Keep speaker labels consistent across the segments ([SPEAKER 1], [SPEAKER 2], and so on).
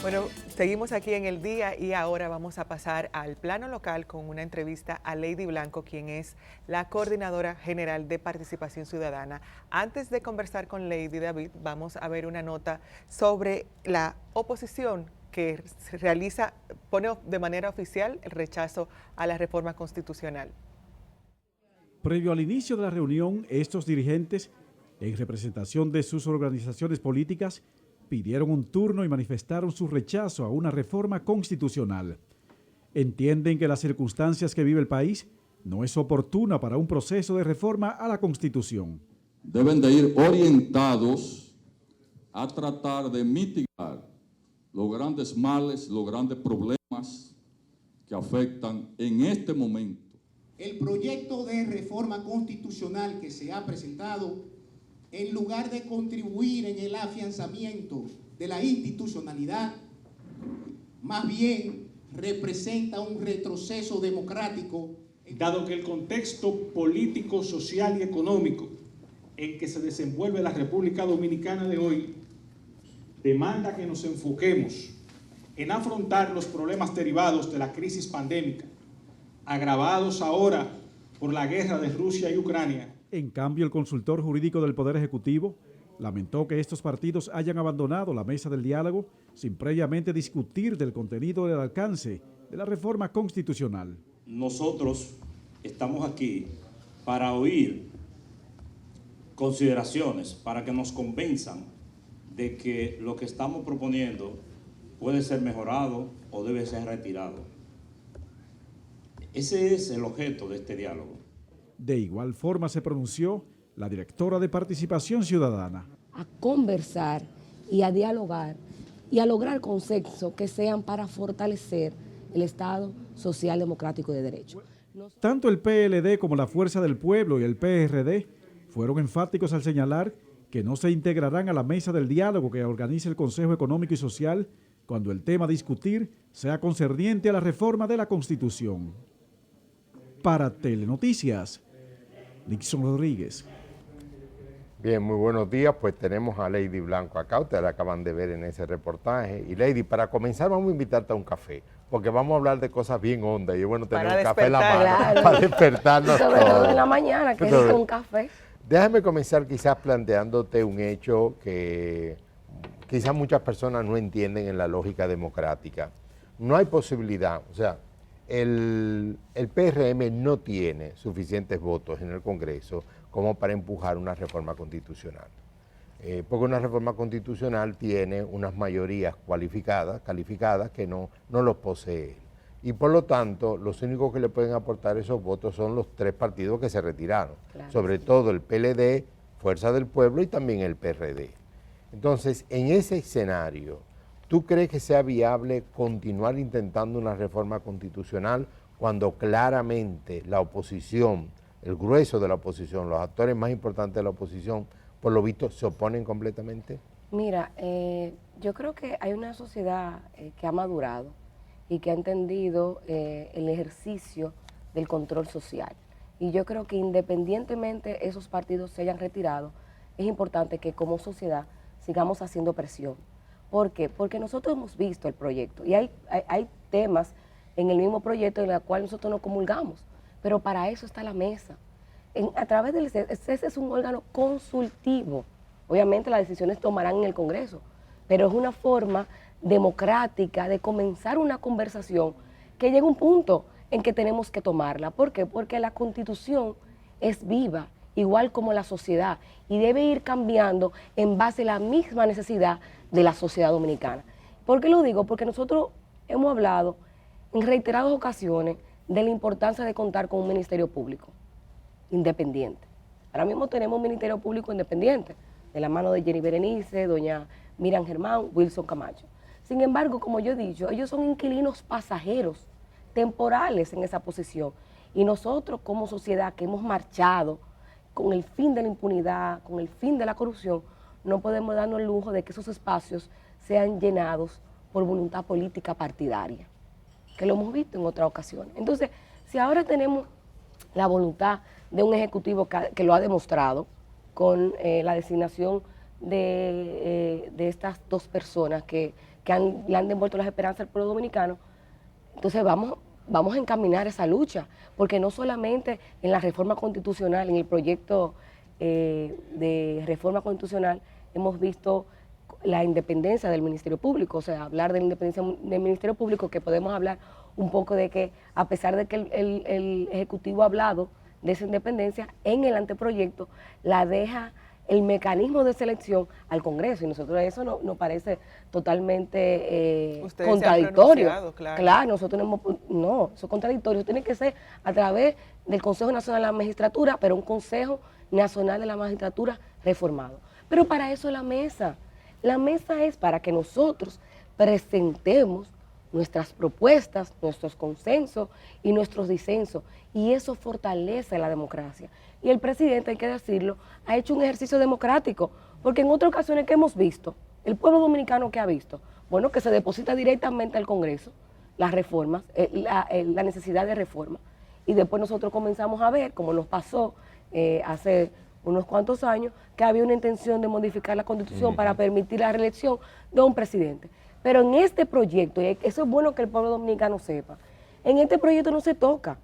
[SPEAKER 1] Bueno, seguimos aquí en el día y ahora vamos a pasar al plano local con una entrevista a Lady Blanco, quien es la Coordinadora General de Participación Ciudadana. Antes de conversar con Lady David, vamos a ver una nota sobre la oposición que se realiza, pone de manera oficial el rechazo a la reforma constitucional.
[SPEAKER 2] Previo al inicio de la reunión, estos dirigentes, en representación de sus organizaciones políticas, pidieron un turno y manifestaron su rechazo a una reforma constitucional. Entienden que las circunstancias que vive el país no es oportuna para un proceso de reforma a la Constitución.
[SPEAKER 3] Deben de ir orientados a tratar de mitigar los grandes males, los grandes problemas que afectan en este momento.
[SPEAKER 4] El proyecto de reforma constitucional que se ha presentado, en lugar de contribuir en el afianzamiento de la institucionalidad, más bien representa un retroceso democrático.
[SPEAKER 5] Dado que el contexto político, social y económico en que se desenvuelve la República Dominicana de hoy demanda que nos enfoquemos en afrontar los problemas derivados de la crisis pandémica, agravados ahora por la guerra de Rusia y Ucrania.
[SPEAKER 2] En cambio, el consultor jurídico del Poder Ejecutivo lamentó que estos partidos hayan abandonado la mesa del diálogo sin previamente discutir del contenido y del alcance de la reforma constitucional.
[SPEAKER 6] Nosotros estamos aquí para oír consideraciones, para que nos convenzan de que lo que estamos proponiendo puede ser mejorado o debe ser retirado. Ese es el objeto de este diálogo.
[SPEAKER 2] De igual forma se pronunció la directora de Participación Ciudadana.
[SPEAKER 7] A conversar y a dialogar y a lograr consensos que sean para fortalecer el Estado social, democrático y de derecho.
[SPEAKER 2] Tanto el PLD como la Fuerza del Pueblo y el PRD fueron enfáticos al señalar que no se integrarán a la mesa del diálogo que organiza el Consejo Económico y Social cuando el tema a discutir sea concerniente a la reforma de la Constitución. Para Telenoticias, Nixon Rodríguez.
[SPEAKER 8] Bien, muy buenos días. Pues tenemos a Lady Blanco acá, ustedes la acaban de ver en ese reportaje. Y Lady, para comenzar vamos a invitarte a un café, porque vamos a hablar de cosas bien hondas y es bueno tener un café en la mano,
[SPEAKER 7] claro,
[SPEAKER 8] para despertarnos
[SPEAKER 7] sobre todo
[SPEAKER 8] todos.
[SPEAKER 7] en la mañana, que es un café.
[SPEAKER 8] Déjame comenzar quizás planteándote un hecho que quizás muchas personas no entienden en la lógica democrática. No hay posibilidad, o sea, el PRM no tiene suficientes votos en el Congreso como para empujar una reforma constitucional. Porque una reforma constitucional tiene unas mayorías calificadas que no los posee. Y por lo tanto, los únicos que le pueden aportar esos votos son los tres partidos que se retiraron, claro, sobre todo el PLD, Fuerza del Pueblo y también el PRD. Entonces, en ese escenario, ¿tú crees que sea viable continuar intentando una reforma constitucional cuando claramente la oposición, el grueso de la oposición, los actores más importantes de la oposición, por lo visto, se oponen completamente?
[SPEAKER 7] Mira, yo creo que hay una sociedad que ha madurado y que ha entendido el ejercicio del control social. Y yo creo que independientemente esos partidos se hayan retirado, es importante que como sociedad sigamos haciendo presión. ¿Por qué? Porque nosotros hemos visto el proyecto y hay temas en el mismo proyecto en el cual nosotros no comulgamos, pero para eso está la mesa. A través del CES es un órgano consultivo. Obviamente las decisiones tomarán en el Congreso, pero es una forma democrática de comenzar una conversación que llega a un punto en que tenemos que tomarla. ¿Por qué? Porque la Constitución es viva, igual como la sociedad, y debe ir cambiando en base a la misma necesidad de la sociedad dominicana. ¿Por qué lo digo? Porque nosotros hemos hablado en reiteradas ocasiones de la importancia de contar con un ministerio público independiente. Ahora mismo tenemos un ministerio público independiente, de la mano de Jenny Berenice, doña Miriam Germán, Wilson Camacho. Sin embargo, como yo he dicho, ellos son inquilinos pasajeros, temporales en esa posición. Y nosotros como sociedad que hemos marchado con el fin de la impunidad, con el fin de la corrupción, no podemos darnos el lujo de que esos espacios sean llenados por voluntad política partidaria, que lo hemos visto en otras ocasiones. Entonces, si ahora tenemos la voluntad de un ejecutivo que lo ha demostrado con la designación de estas dos personas que le han devuelto las esperanzas al pueblo dominicano, entonces vamos a encaminar esa lucha, porque no solamente en la reforma constitucional, en el proyecto de reforma constitucional, hemos visto la independencia del Ministerio Público, o sea, hablar de la independencia del Ministerio Público, que podemos hablar un poco de que, a pesar de que el Ejecutivo ha hablado de esa independencia, en el anteproyecto la deja el mecanismo de selección al Congreso, y nosotros eso nos parece totalmente contradictorio. Claro, nosotros no, eso es contradictorio, eso tiene que ser a través del Consejo Nacional de la Magistratura, pero un Consejo Nacional de la Magistratura reformado. Pero para eso la mesa es para que nosotros presentemos nuestras propuestas, nuestros consensos y nuestros disensos, y eso fortalece la democracia. Y el presidente, hay que decirlo, ha hecho un ejercicio democrático, porque en otras ocasiones que hemos visto, el pueblo dominicano que ha visto, bueno, que se deposita directamente al Congreso las reformas, la necesidad de reforma, y después nosotros comenzamos a ver, como nos pasó hace unos cuantos años, que había una intención de modificar la Constitución para permitir la reelección de un presidente. Pero en este proyecto, y eso es bueno que el pueblo dominicano sepa, en este proyecto no se toca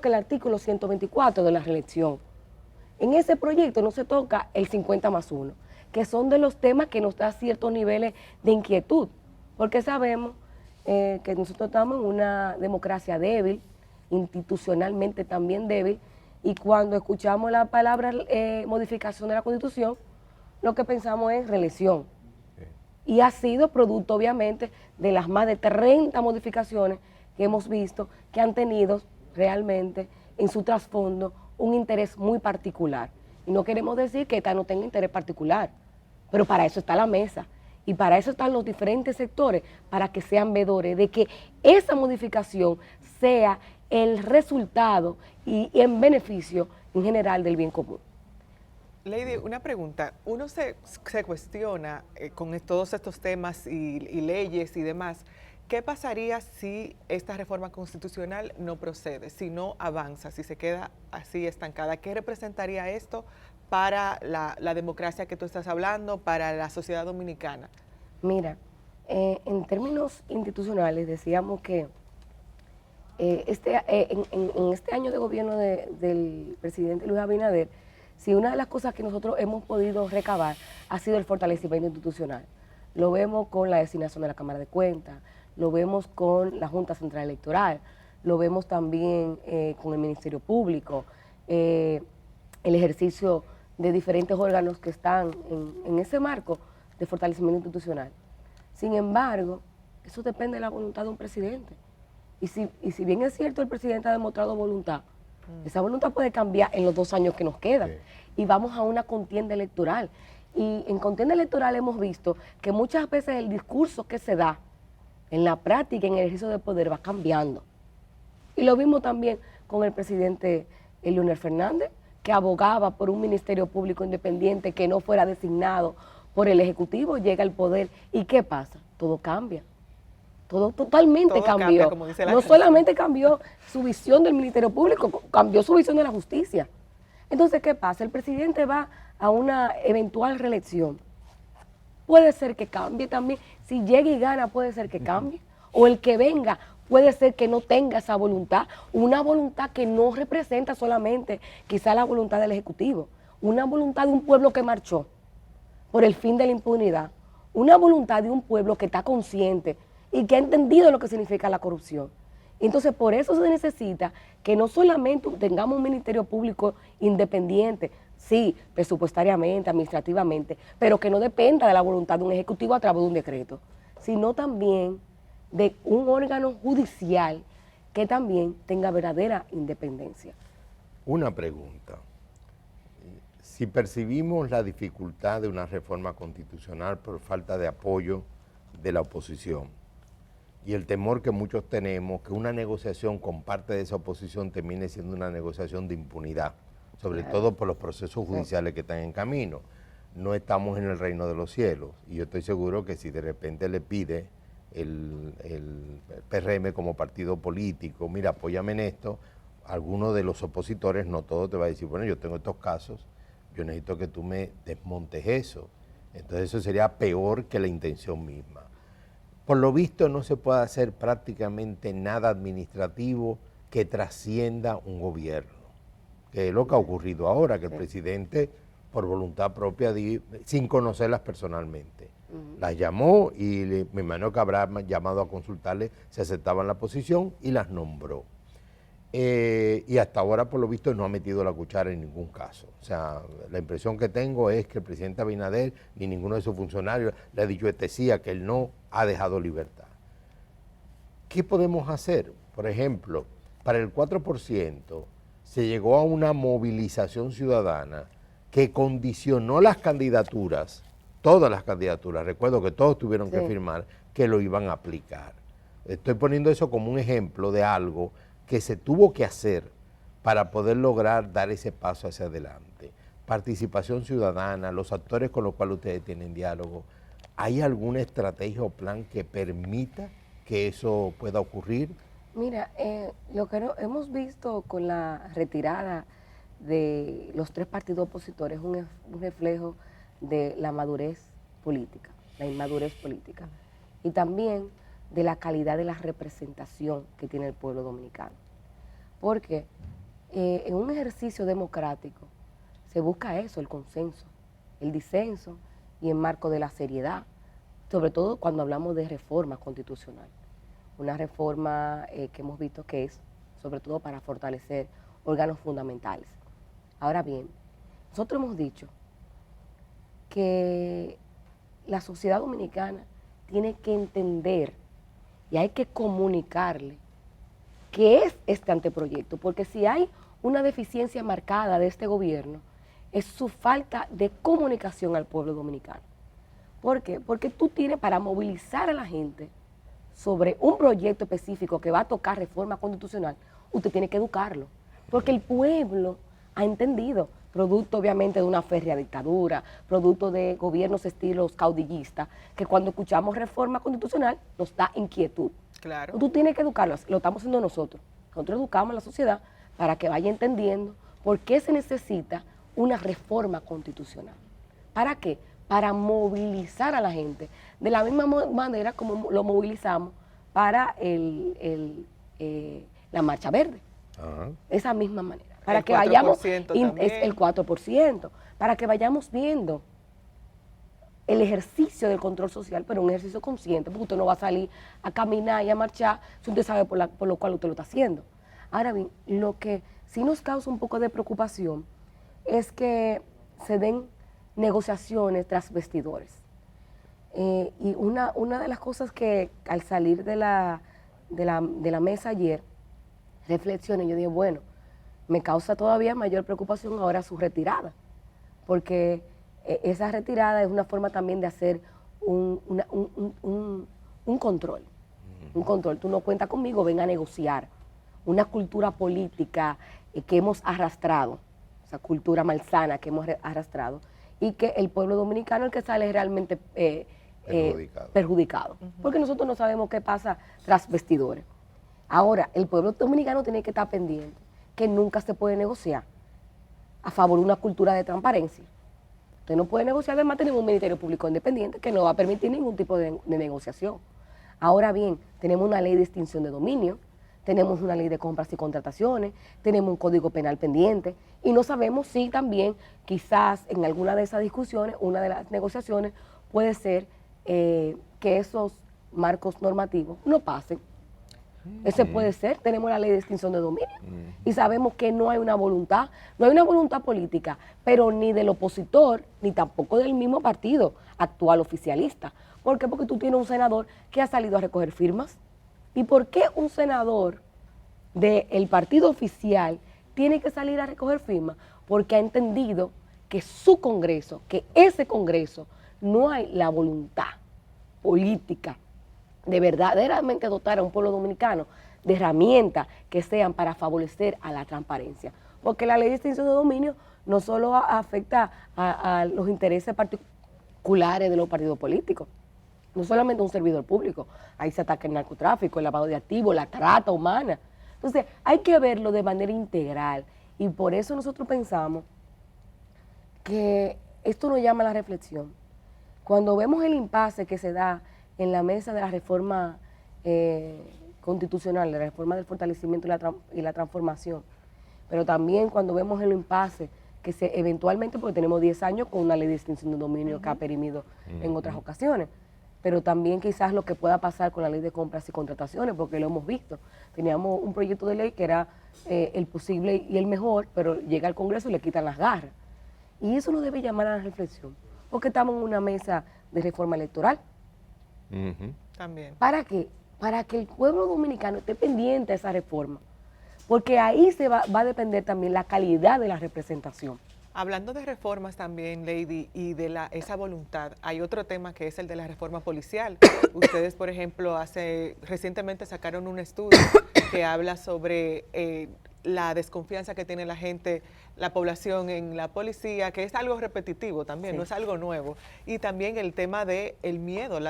[SPEAKER 7] el artículo 124 de la reelección. En ese proyecto no se toca el 50+1, que son de los temas que nos da ciertos niveles de inquietud, porque sabemos que nosotros estamos en una democracia débil, institucionalmente también débil, y cuando escuchamos la palabra modificación de la Constitución, lo que pensamos es reelección. Y ha sido producto, obviamente, de las más de 30 modificaciones que hemos visto que han tenido realmente en su trasfondo un interés muy particular. Y no queremos decir que esta no tenga interés particular, pero para eso está la mesa y para eso están los diferentes sectores, para que sean veedores de que esa modificación sea el resultado y en beneficio en general del bien común.
[SPEAKER 1] Lady, una pregunta. Uno se cuestiona con todos estos temas y leyes y demás, ¿qué pasaría si esta reforma constitucional no procede, si no avanza, si se queda así estancada? ¿Qué representaría esto para la democracia que tú estás hablando, para la sociedad dominicana?
[SPEAKER 7] Mira, en términos institucionales decíamos que en este año de gobierno del presidente Luis Abinader, si una de las cosas que nosotros hemos podido recabar ha sido el fortalecimiento institucional. Lo vemos con la designación de la Cámara de Cuentas, lo vemos con la Junta Central Electoral, lo vemos también con el Ministerio Público, el ejercicio de diferentes órganos que están en ese marco de fortalecimiento institucional. Sin embargo, eso depende de la voluntad de un presidente. Y si bien es cierto, el presidente ha demostrado voluntad, esa voluntad puede cambiar en los 2 años que nos quedan. Sí. Y vamos a una contienda electoral. Y en contienda electoral hemos visto que muchas veces el discurso que se da en la práctica, en el ejercicio de poder, va cambiando. Y lo vimos también con el presidente Leonel Fernández, que abogaba por un ministerio público independiente que no fuera designado por el Ejecutivo, llega al poder. ¿Y qué pasa? Todo cambia. Todo totalmente cambió. No solamente cambió su visión del Ministerio Público, cambió su visión de la justicia. Entonces, ¿qué pasa? El presidente va a una eventual reelección. Puede ser que cambie también. Si llega y gana, puede ser que cambie. O el que venga, puede ser que no tenga esa voluntad. Una voluntad que no representa solamente quizá la voluntad del Ejecutivo. Una voluntad de un pueblo que marchó por el fin de la impunidad. Una voluntad de un pueblo que está consciente y que ha entendido lo que significa la corrupción. Entonces, por eso se necesita que no solamente tengamos un ministerio público independiente, sí, presupuestariamente, administrativamente, pero que no dependa de la voluntad de un ejecutivo a través de un decreto, sino también de un órgano judicial que también tenga verdadera independencia.
[SPEAKER 8] Una pregunta. Si percibimos la dificultad de una reforma constitucional por falta de apoyo de la oposición, y el temor que muchos tenemos que una negociación con parte de esa oposición termine siendo una negociación de impunidad, sobre todo por los procesos judiciales que están en camino. No estamos en el reino de los cielos, y yo estoy seguro que si de repente le pide el PRM como partido político, mira, apóyame en esto, alguno de los opositores, no todo, te va a decir, bueno, yo tengo estos casos yo necesito que tú me desmontes eso. Entonces eso sería peor que la intención misma. Por lo visto no se puede hacer prácticamente nada administrativo que trascienda un gobierno, que es lo que ha ocurrido ahora, que el presidente, por voluntad propia, sin conocerlas personalmente, las llamó y me imagino que habrá llamado a consultarle si aceptaban la posición y las nombró. Y hasta ahora, por lo visto, no ha metido la cuchara en ningún caso. O sea, la impresión que tengo es que el presidente Abinader ni ninguno de sus funcionarios le ha dicho etesía que él no ha dejado libertad. ¿Qué podemos hacer? Por ejemplo, para el 4% se llegó a una movilización ciudadana que condicionó las candidaturas, todas las candidaturas, recuerdo que todos tuvieron que firmar, que lo iban a aplicar. Estoy poniendo eso como un ejemplo de algo que se tuvo que hacer para poder lograr dar ese paso hacia adelante. Participación ciudadana, los actores con los cuales ustedes tienen diálogo, ¿hay alguna estrategia o plan que permita que eso pueda ocurrir?
[SPEAKER 7] Mira, lo que hemos visto con la retirada de los 3 partidos opositores es un reflejo de la madurez política, la inmadurez política, y también de la calidad de la representación que tiene el pueblo dominicano. Porque en un ejercicio democrático se busca eso, el consenso, el disenso y en marco de la seriedad, sobre todo cuando hablamos de reforma constitucional. Una reforma que hemos visto que es sobre todo para fortalecer órganos fundamentales. Ahora bien, nosotros hemos dicho que la sociedad dominicana tiene que entender y hay que comunicarle qué es este anteproyecto, porque si hay una deficiencia marcada de este gobierno, es su falta de comunicación al pueblo dominicano. ¿Por qué? Porque tú tienes para movilizar a la gente sobre un proyecto específico que va a tocar reforma constitucional, usted tiene que educarlo, porque el pueblo ha entendido, producto obviamente de una férrea dictadura, producto de gobiernos estilos caudillistas, que cuando escuchamos reforma constitucional nos da inquietud.
[SPEAKER 1] Claro.
[SPEAKER 7] Tú tienes que educarlo, lo estamos haciendo nosotros. Nosotros educamos a la sociedad para que vaya entendiendo por qué se necesita una reforma constitucional. ¿Para qué? Para movilizar a la gente, de la misma manera como lo movilizamos para la Marcha Verde. Esa misma manera. Para que vayamos, es el 4%, para que vayamos viendo el ejercicio del control social, pero un ejercicio consciente, porque usted no va a salir a caminar y a marchar si usted sabe por lo cual usted lo está haciendo. Ahora bien, lo que sí nos causa un poco de preocupación es que se den negociaciones tras vestidores. Y una de las cosas que al salir de la mesa ayer, reflexioné, yo dije, bueno, me causa todavía mayor preocupación ahora su retirada, porque esa retirada es una forma también de hacer un control. Un control, tú no cuentas conmigo, ven a negociar. Una cultura política que hemos arrastrado, esa cultura malsana que hemos arrastrado, y que el pueblo dominicano el que sale es realmente perjudicado. Porque nosotros no sabemos qué pasa tras vestidores. Ahora, el pueblo dominicano tiene que estar pendiente que nunca se puede negociar a favor de una cultura de transparencia. Usted no puede negociar, además tenemos un Ministerio Público Independiente que no va a permitir ningún tipo de negociación. Ahora bien, tenemos una ley de extinción de dominio, tenemos una ley de compras y contrataciones, tenemos un código penal pendiente y no sabemos si también quizás en alguna de esas discusiones, una de las negociaciones puede ser que esos marcos normativos no pasen. Ese puede ser, tenemos la ley de extinción de dominio y sabemos que no hay una voluntad política, pero ni del opositor, ni tampoco del mismo partido actual oficialista. ¿Por qué? Porque tú tienes un senador que ha salido a recoger firmas. ¿Y por qué un senador del partido oficial tiene que salir a recoger firmas? Porque ha entendido que su Congreso, que ese Congreso, no hay la voluntad política de verdaderamente dotar a un pueblo dominicano de herramientas que sean para favorecer a la transparencia. Porque la ley de extinción de dominio no solo afecta a los intereses particulares de los partidos políticos, no solamente a un servidor público, ahí se ataca el narcotráfico, el lavado de activos, la trata humana. Entonces hay que verlo de manera integral y por eso nosotros pensamos que esto nos llama a la reflexión. Cuando vemos el impasse que se da en la mesa de la reforma constitucional, de la reforma del fortalecimiento y la transformación, pero también cuando vemos el impasse que se eventualmente, porque tenemos 10 años con una ley de extinción de dominio que ha perimido en otras ocasiones, pero también quizás lo que pueda pasar con la ley de compras y contrataciones, porque lo hemos visto. Teníamos un proyecto de ley que era el posible y el mejor, pero llega al Congreso y le quitan las garras. Y eso nos debe llamar a la reflexión, porque estamos en una mesa de reforma electoral.
[SPEAKER 1] También.
[SPEAKER 7] ¿Para qué? Para que el pueblo dominicano esté pendiente de esa reforma, porque ahí va a depender también la calidad de la representación.
[SPEAKER 1] Hablando de reformas también, Lady, y de esa voluntad, hay otro tema que es el de la reforma policial. Ustedes, por ejemplo, recientemente sacaron un estudio que habla sobre la desconfianza que tiene la gente, la población en la policía, que es algo repetitivo también, sí, no es algo nuevo. Y también el tema del miedo a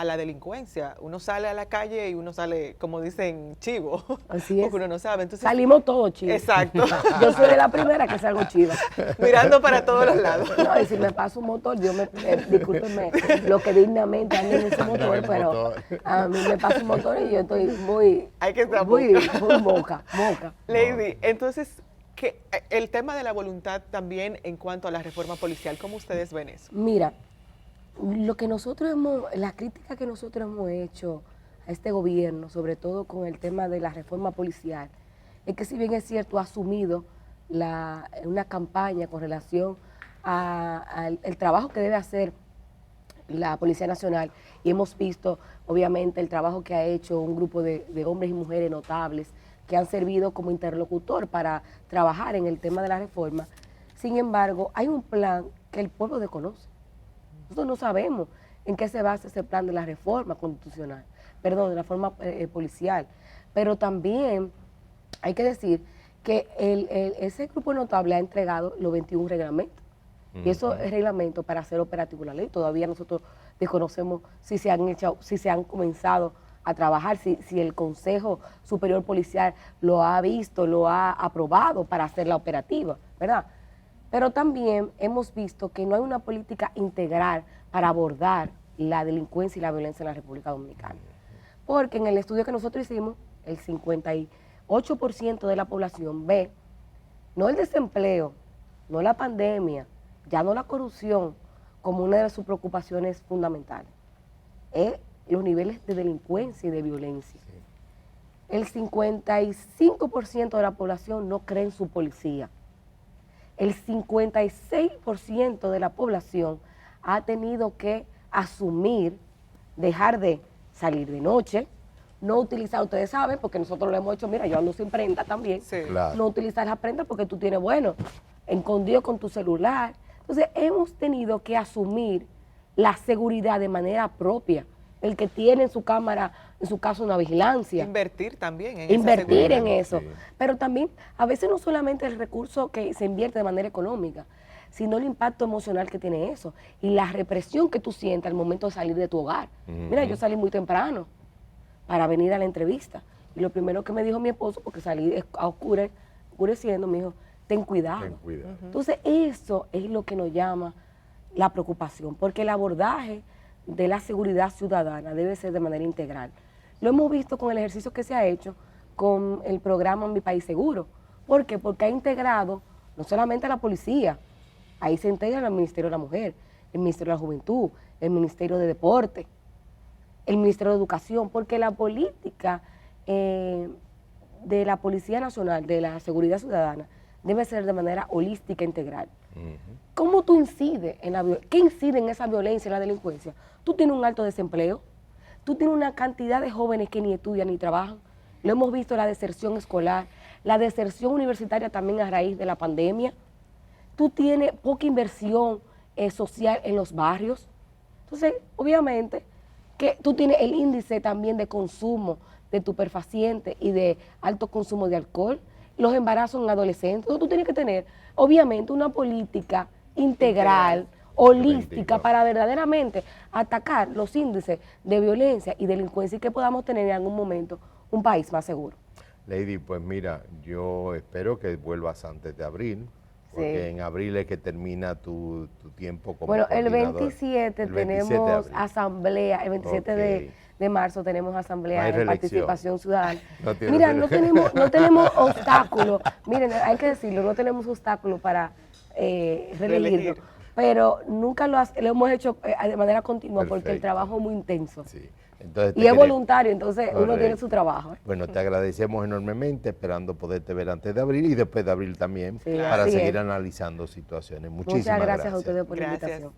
[SPEAKER 1] la delincuencia. Uno sale a la calle y uno sale, como dicen, chivo.
[SPEAKER 7] Así es.
[SPEAKER 1] Porque uno no sabe. Entonces,
[SPEAKER 7] salimos todos chivos.
[SPEAKER 1] Exacto.
[SPEAKER 7] Yo soy de la primera que salgo chiva.
[SPEAKER 1] Mirando para todos los lados.
[SPEAKER 7] No, y si me paso un motor, discúlpenme, lo que dignamente anden en ese motor, pero a mí me pasa un motor y yo estoy muy moca.
[SPEAKER 1] Lady, entonces, el tema de la voluntad también en cuanto a la reforma policial, ¿cómo ustedes ven eso?
[SPEAKER 7] Mira, la crítica que nosotros hemos hecho a este gobierno, sobre todo con el tema de la reforma policial, es que si bien es cierto, ha asumido una campaña con relación al trabajo que debe hacer la Policía Nacional, y hemos visto obviamente el trabajo que ha hecho un grupo de hombres y mujeres notables que han servido como interlocutor para trabajar en el tema de la reforma. Sin embargo, hay un plan que el pueblo desconoce. Nosotros no sabemos en qué se basa ese plan de la reforma constitucional, perdón, de la reforma policial, pero también hay que decir que ese grupo notable ha entregado los 21 reglamentos. Y esos reglamentos para hacer operativo la ley, todavía nosotros desconocemos si se han comenzado a trabajar, si el Consejo Superior Policial lo ha visto, lo ha aprobado para hacerla operativa, ¿verdad? Pero también hemos visto que no hay una política integral para abordar la delincuencia y la violencia en la República Dominicana. Porque en el estudio que nosotros hicimos, el 58% de la población ve no el desempleo, no la pandemia, ya no la corrupción como una de sus preocupaciones fundamentales. Es los niveles de delincuencia y de violencia. Sí. El 55% de la población no cree en su policía. El 56% de la población ha tenido que asumir, dejar de salir de noche, no utilizar, ustedes saben, porque nosotros lo hemos hecho, mira, yo ando sin prenda también, sí, claro, no utilizar las prendas porque tú tienes, escondido con tu celular. Entonces, hemos tenido que asumir la seguridad de manera propia. El que tiene en su cámara, en su caso, una vigilancia.
[SPEAKER 1] Invertir también en
[SPEAKER 7] Invertir en eso. Sí. Pero también, a veces no solamente el recurso que se invierte de manera económica, sino el impacto emocional que tiene eso y la represión que tú sientes al momento de salir de tu hogar. Mira, yo salí muy temprano para venir a la entrevista. Y lo primero que me dijo mi esposo, porque salí oscureciendo, me dijo, ten cuidado. Ten cuidado. Entonces, eso es lo que nos llama la preocupación, porque el abordaje de la seguridad ciudadana debe ser de manera integral. Lo hemos visto con el ejercicio que se ha hecho con el programa Mi País Seguro. ¿Por qué? Porque ha integrado no solamente a la policía, ahí se integra el Ministerio de la Mujer, el Ministerio de la Juventud, el Ministerio de Deporte, el Ministerio de Educación, porque la política de la Policía Nacional, de la Seguridad Ciudadana, debe ser de manera holística e integral. ¿Cómo tú incides qué incide en esa violencia y la delincuencia? Tú tienes un alto desempleo, tú tienes una cantidad de jóvenes que ni estudian ni trabajan, lo hemos visto la deserción escolar, la deserción universitaria también a raíz de la pandemia, tú tienes poca inversión social en los barrios. Entonces, obviamente, que tú tienes el índice también de consumo de estupefacientes y de alto consumo de alcohol, los embarazos en adolescentes. Entonces, tú tienes que tener, obviamente, una política integral, holística, para verdaderamente atacar los índices de violencia y delincuencia y que podamos tener en algún momento un país más seguro.
[SPEAKER 8] Lady, pues mira, yo espero que vuelvas antes de abril. Porque en abril es que termina tu tiempo como
[SPEAKER 7] Bueno, el
[SPEAKER 8] coordinador.
[SPEAKER 7] 27
[SPEAKER 8] El 27 de
[SPEAKER 7] tenemos
[SPEAKER 8] abril.
[SPEAKER 7] asamblea, el 27 de marzo tenemos asamblea
[SPEAKER 8] No hay
[SPEAKER 7] de
[SPEAKER 8] reelección.
[SPEAKER 7] participación ciudadana.
[SPEAKER 8] No tiene
[SPEAKER 7] Mira, no
[SPEAKER 8] reelección.
[SPEAKER 7] tenemos obstáculos, miren, hay que decirlo, no tenemos obstáculos para reelegirnos, pero nunca lo hemos hecho de manera continua porque el
[SPEAKER 8] Perfecto.
[SPEAKER 7] trabajo es muy intenso.
[SPEAKER 8] Sí. Entonces, te
[SPEAKER 7] Y es
[SPEAKER 8] queremos-
[SPEAKER 7] voluntario, entonces uno
[SPEAKER 8] Correcto.
[SPEAKER 7] tiene su trabajo.
[SPEAKER 8] Bueno, te agradecemos enormemente, esperando poderte ver antes de abril y después de abril también,
[SPEAKER 7] Sí,
[SPEAKER 8] para
[SPEAKER 7] así
[SPEAKER 8] seguir
[SPEAKER 7] es.
[SPEAKER 8] analizando situaciones. Muchísimas
[SPEAKER 7] Muchas gracias a ustedes por la
[SPEAKER 1] Gracias.
[SPEAKER 7] invitación.